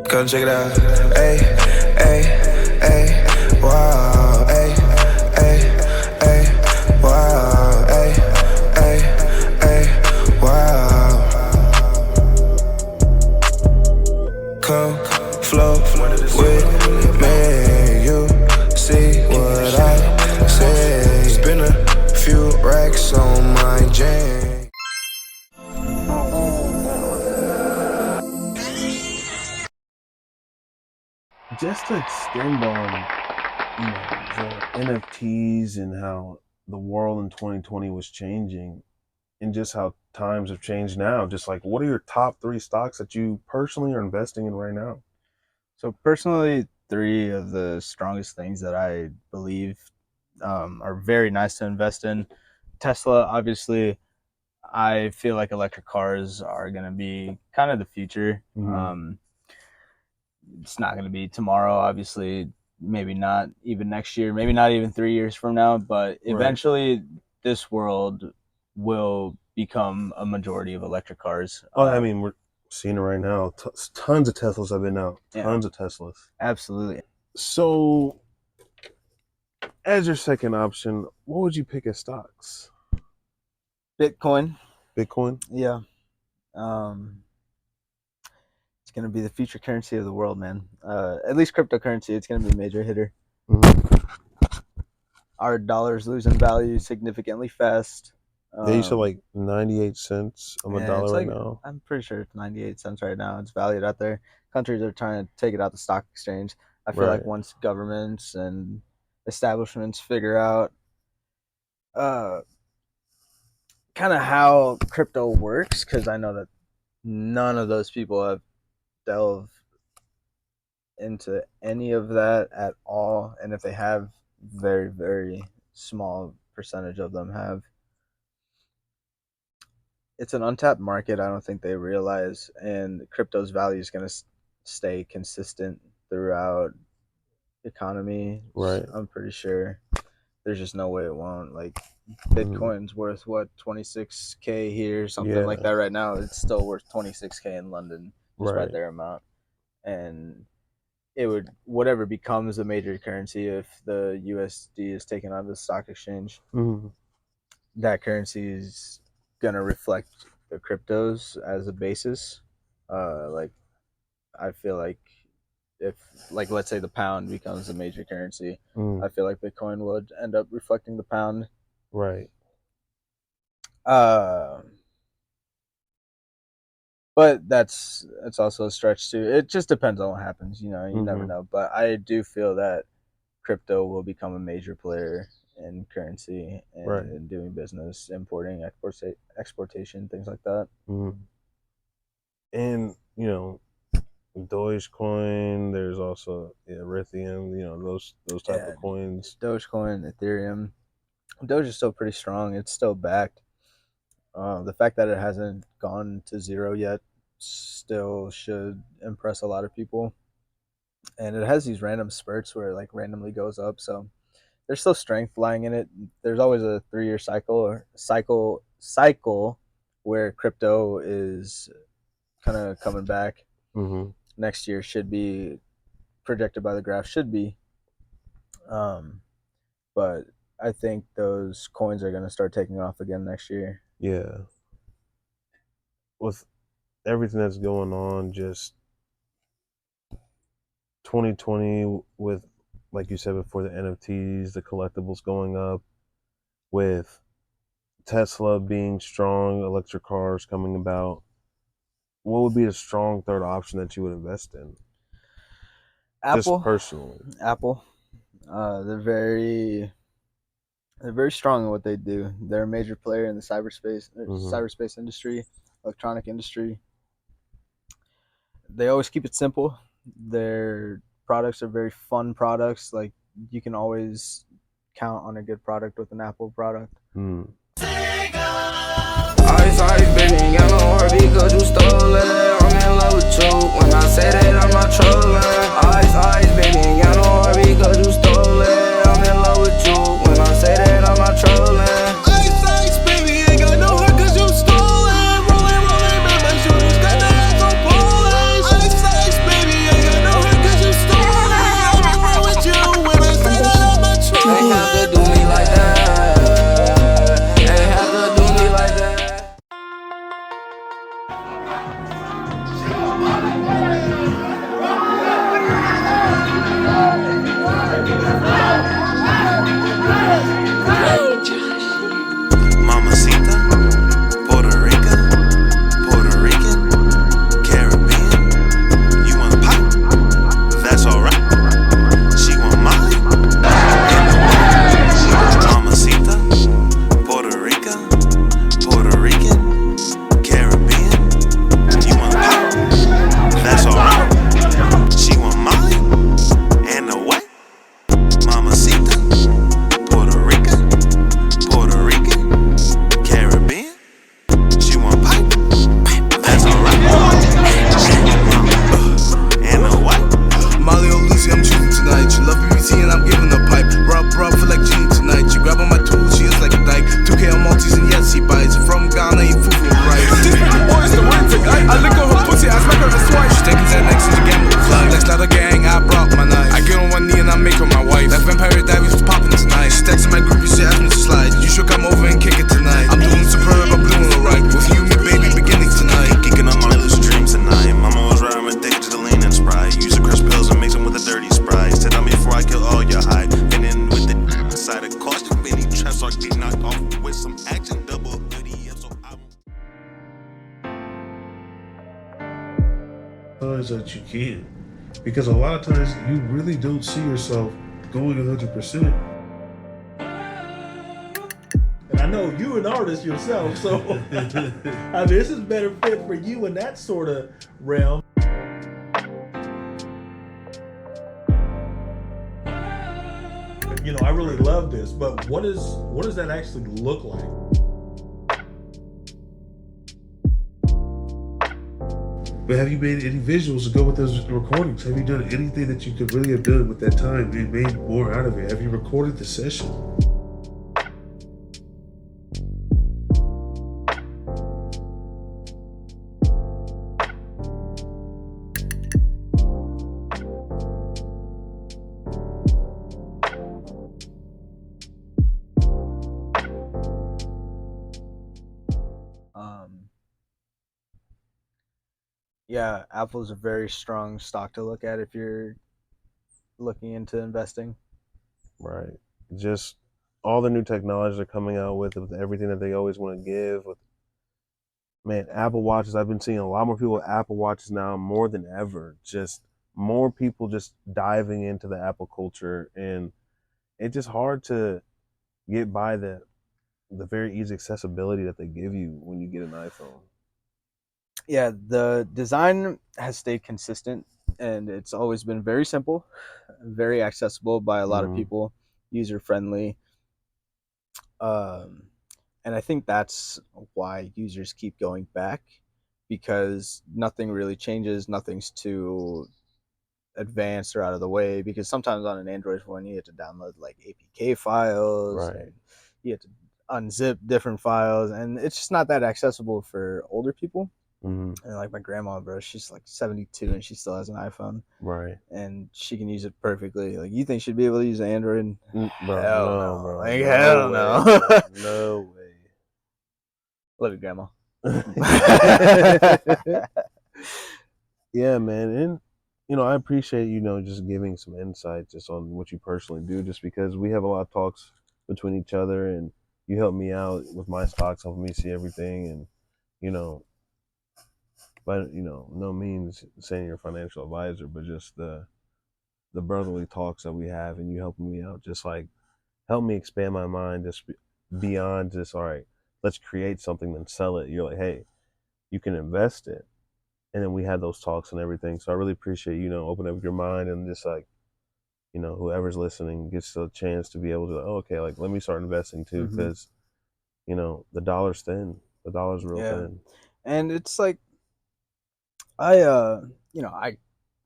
Come check it out. Ay, ay, ay, wow, ay, ay, ay, wow, ay, ay, ay, wow. Come flow with me, you see what I say. Spin a few racks on my chain. Just to extend on, the NFTs and how the world in 2020 was changing, and just how times have changed now. Just like, what are your top 3 stocks that you personally are investing in right now? So personally, 3 of the strongest things that I believe are very nice to invest in. Tesla, obviously, I feel like electric cars are going to be kind of the future. It's not going to be tomorrow, obviously, maybe not even next year, maybe not even 3 years from now, but eventually this world will become a majority of electric cars. I mean, we're seeing it right now. Tons of Teslas have been out. Tons of Teslas. Absolutely. So, as your second option, what would you pick as stocks? Bitcoin. Yeah. It's going to be the future currency of the world, man. At least cryptocurrency, it's going to be a major hitter. Our dollar's losing value significantly fast. They used to like 98 cents of a dollar right now. I'm pretty sure it's 98 cents right now. It's valued out there. Countries are trying to take it out the stock exchange. I feel like once governments and establishments figure out kind of how crypto works, because I know that none of those people have delved into any of that at all, and if they have, very, very small percentage of them have. It's an untapped market. I don't think they realize, and crypto's value is going to stay consistent throughout the economy. Right. I'm pretty sure there's just no way it won't. Like, Bitcoin's worth what, 26K here, something like that right now. It's still worth 26K in London, just by their amount. And it would, whatever becomes a major currency, if the USD is taken out of the stock exchange, that currency is gonna reflect the cryptos as a basis. Like, I feel like if, like, let's say the pound becomes a major currency, I feel like Bitcoin would end up reflecting the pound. Right. But that's also a stretch too. It just depends on what happens. You never know. But I do feel that crypto will become a major player in currency and in doing business, importing, exportation, things like that. And, Dogecoin, there's also Ethereum, those type of coins. Dogecoin, Ethereum. Doge is still pretty strong. It's still backed. The fact that it hasn't gone to zero yet still should impress a lot of people. And it has these random spurts where it like randomly goes up. So there's still strength lying in it. There's always a 3-year cycle where crypto is kind of coming back. Next year should be projected by the graph, should be. But I think those coins are going to start taking off again next year. Yeah. With everything that's going on, just 2020 with, like you said before, the NFTs, the collectibles going up, with Tesla being strong, electric cars coming about, what would be a strong third option that you would invest in? Apple. Just personally. Apple. They're very strong in what they do. They're a major player in the cyberspace industry, electronic industry. They always keep it simple. Their products are very fun products. Like, you can always count on a good product with an Apple product. Ice, baby, got no heart because you stole it. I'm in love with you. When I say that, I'm not trolling. Ice, baby, got no heart because you stole it. I'm in love with you. When I say that, I'm not trolling. Ice, baby, ain't got no heart. realize that you can. Because a lot of times you really don't see yourself going 100%. And I know you're an artist yourself, so I mean, this is better fit for you in that sort of realm. You know, I really love this, but what does that actually look like? But have you made any visuals to go with those recordings? Have you done anything that you could really have done with that time and made more out of it? Have you recorded the session? Yeah, Apple's a very strong stock to look at if you're looking into investing. Right. Just all the new technologies they're coming out with everything that they always want to give. With man, Apple Watches. I've been seeing a lot more people with Apple Watches now, more than ever. Just more people just diving into the Apple culture, and it's just hard to get by the very easy accessibility that they give you when you get an iPhone. Yeah, the design has stayed consistent, and it's always been very simple, very accessible by a lot of people, user friendly. And I think that's why users keep going back, because nothing really changes, nothing's too advanced or out of the way, because sometimes on an Android phone you have to download like APK files, Right. and you have to unzip different files, and it's just not that accessible for older people. And like my grandma, bro, she's like 72 and she still has an iPhone. Right. And she can use it perfectly. Like, you think she'd be able to use an Android? Bro, Hell no, no. bro. Like, No hell way, no. bro. No way. Love you, grandma. Yeah, man. And I appreciate, just giving some insight just on what you personally do, just because we have a lot of talks between each other, and you help me out with my stocks, helping me see everything. And, by no means saying you're a financial advisor, but just the brotherly talks that we have, and you helping me out, just like help me expand my mind just beyond just, all right, let's create something then sell it. You're like, hey, you can invest it. And then we had those talks and everything. So I really appreciate, opening up your mind, and just like, whoever's listening gets a chance to be able to, oh, okay, like let me start investing too, because the dollar's thin. The dollar's real thin. And it's like, I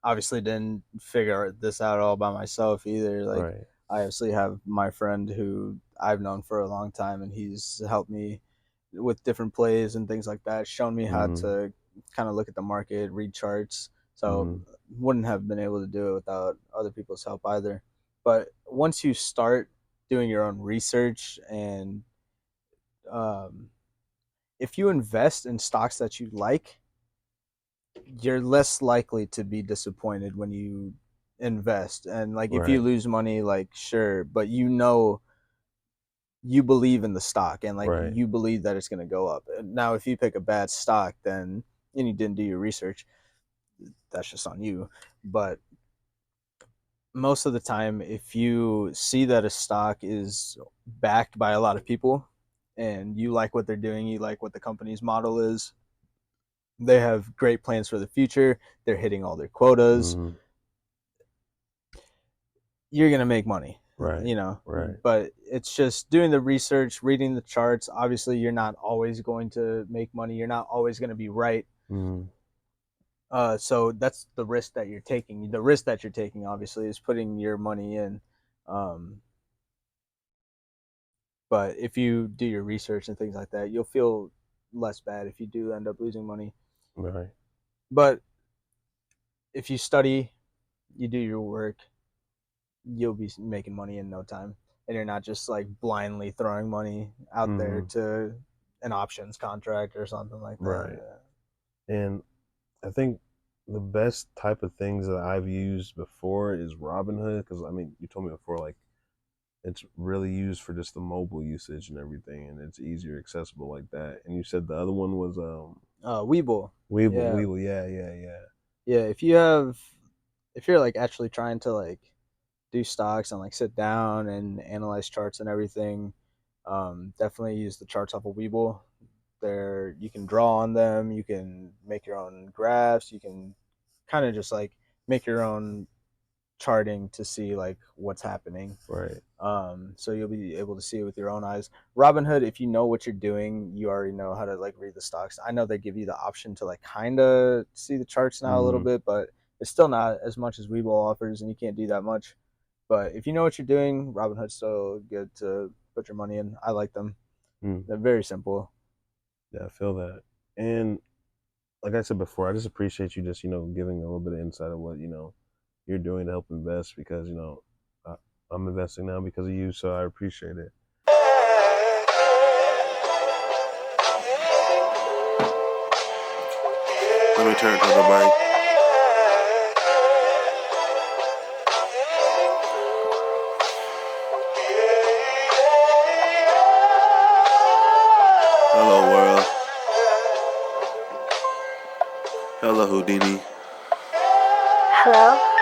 obviously didn't figure this out all by myself either. Like, Right. I obviously have my friend who I've known for a long time, and he's helped me with different plays and things like that, shown me how to kind of look at the market, read charts. So wouldn't have been able to do it without other people's help either. But once you start doing your own research, and if you invest in stocks that you like, you're less likely to be disappointed when you invest. And like, if you Right. lose money, like, sure, but you believe in the stock, and like, Right. you believe that it's going to go up. Now, if you pick a bad stock, then, and you didn't do your research, that's just on you. But most of the time, if you see that a stock is backed by a lot of people, and you like what they're doing, you like what the company's model is, they have great plans for the future, they're hitting all their quotas, you're going to make money. Right. Right. But it's just doing the research, reading the charts. Obviously, you're not always going to make money, you're not always going to be right. So that's the risk that you're taking. The risk that you're taking, obviously, is putting your money in. But if you do your research and things like that, you'll feel less bad if you do end up losing money. Right. But if you study, you do your work, you'll be making money in no time. And you're not just like blindly throwing money out there to an options contract or something like that. Right. And I think the best type of things that I've used before is Robinhood, because I mean, you told me before, like, it's really used for just the mobile usage and everything, and it's easier accessible like that. And you said the other one was Webull. Webull, yeah, yeah. Yeah, if you're like actually trying to like do stocks and like sit down and analyze charts and everything, definitely use the charts off of Webull. There, you can draw on them, you can make your own graphs, you can kind of just like make your own charting to see like what's happening. Right. So you'll be able to see it with your own eyes. Robinhood, if you know what you're doing, you already know how to like read the stocks. I know they give you the option to like kind of see the charts now a little bit, but it's still not as much as Webull offers, and you can't do that much. But if you know what you're doing, Robinhood's still good to put your money in. I like them. They're very simple. Yeah, I feel that. And like I said before, I just appreciate you just, giving a little bit of insight of what, you're doing to help invest because, I'm investing now because of you, so I appreciate it. Let me turn to the mic. Hello, world. Hello, Houdini. Hello?